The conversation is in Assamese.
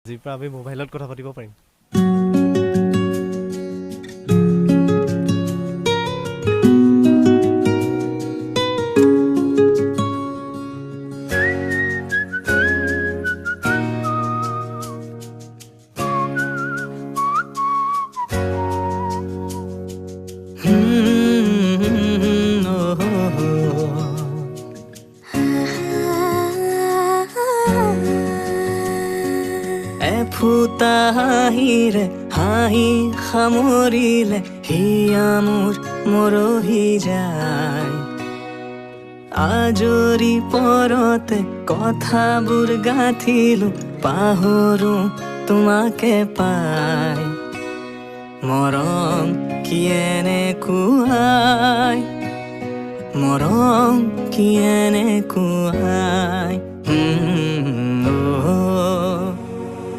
আজিৰ পৰা আমি মোবাইলত কথা পাতিব পাৰিম। ফুটা হাঁহিৰে হাঁহি সামৰিলে হিয়া মোৰ মৰহি যায়। আজৰি পৰতে কথাবোৰ গাঁঠিলো পাহৰো তোমাকে পাই। মৰম কি এনেকুৱাই, মৰম কি এনেকুৱাই।